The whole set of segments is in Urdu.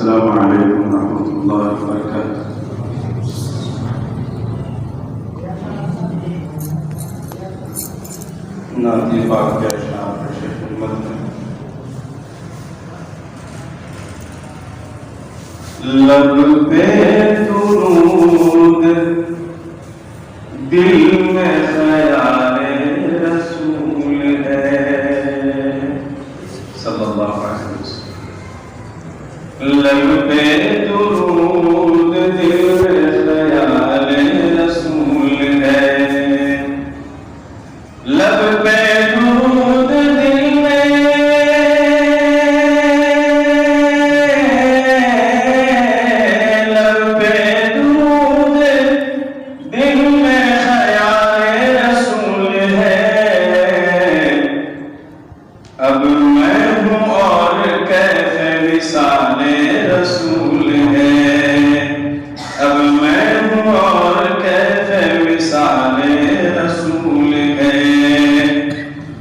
السلام علیکم ورحمۃ اللہ وبرکاتہ۔ نعت پاک کے اشعار پیش خدمت میں۔ لب پہ درود دل میں خیال رسول ہے، صلی اللہ علیہ وسلم۔ لب پہ درود دل میں خیال رسول ہے، لب پہ درود دل میں، لب پہ درود دل میں خیال رسول ہے۔ اب میں ہوں اور کیف وصال رسول ہے، اب میں ہوں اور کیف وصال رسول ہے۔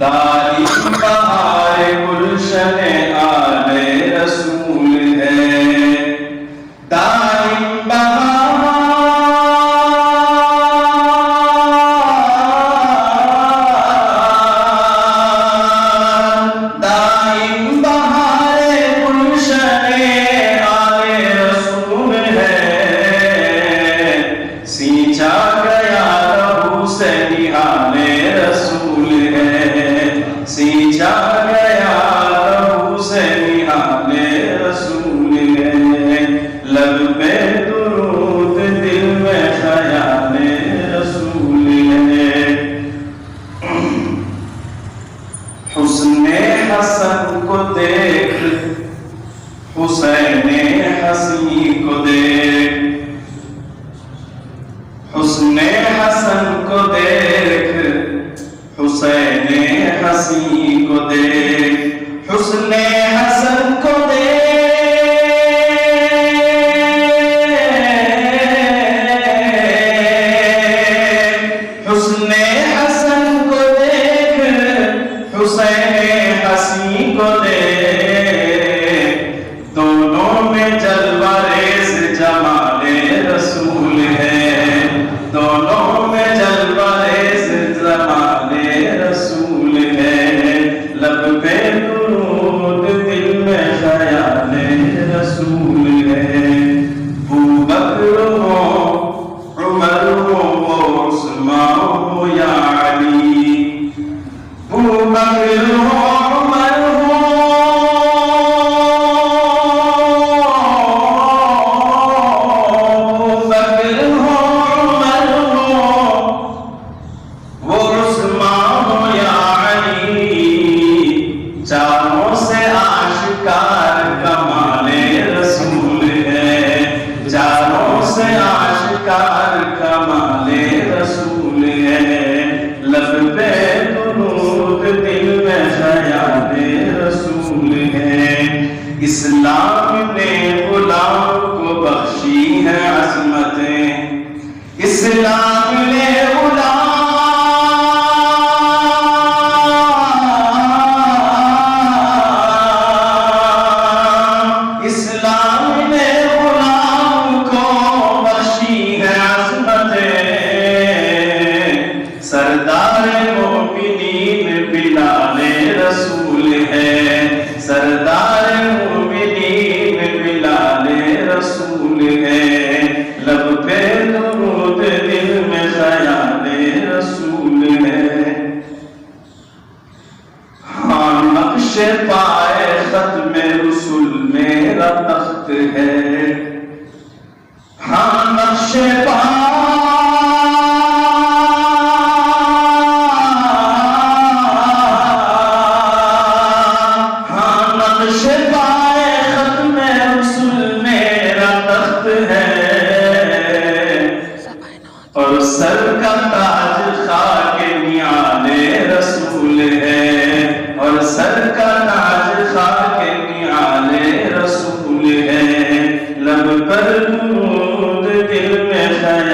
داری بہار گلشن آل رسول ہے، داری بہار گلشن آل رسول ہے۔ سینچا گیا لہو سے نہال رسول ہے، سینچا گیا لہو سے نہال رسول ہے۔ لب پہ درود دل میں خیال رسول ہے۔ حسن حسن کو دیکھ، حسین حسین کو دیکھ، حسن حسن کو دیکھ، حسین حسین کو دیکھ، حسن حسن کو دیکھ، حسن حسن کو دیکھ، حسین حسین کو دیکھ۔ دونوں میں جلوہ ریز جمال رسول ہے، دونوں میں جلوہ ریز جمال رسول ہے۔ لب پہ درود دل میں خیال رسول ہے۔ ابوبکر ہو، عمر ہو، عثمان ہو یا علی، ابوبکر ہو، عمر ہو، ابوبکر ہو، عمر ہو، وہ عثمان ہو یا علی، چاروں سے آشکار کمال رسول ہے، چاروں سے آشکار کمال رسول ہے۔ لب پہ درود دل میں خیال رسول ہے۔ اسلام نے غلام کو بخشی ہے عظمتیں، اسلام نے اسلام نے غلام کو بخشی ہے عظمتیں۔ سردار مومنین بلال رسول ہے، سردار مومنین بلال رسول ہے۔ لب پہ درود دل میں خیال رسول ہے۔ ہاں نقش پائے ختم رسول میرا تخت ہے، ہاں نقش پائے، ہاں نقش پائے ختم رسول میرا تخت ہے۔ اور سر کا تاج خاک نعال رسول ہے، اور سر کا تاج خاک نعال رسول ہے۔ لب پر درود دل میں خیال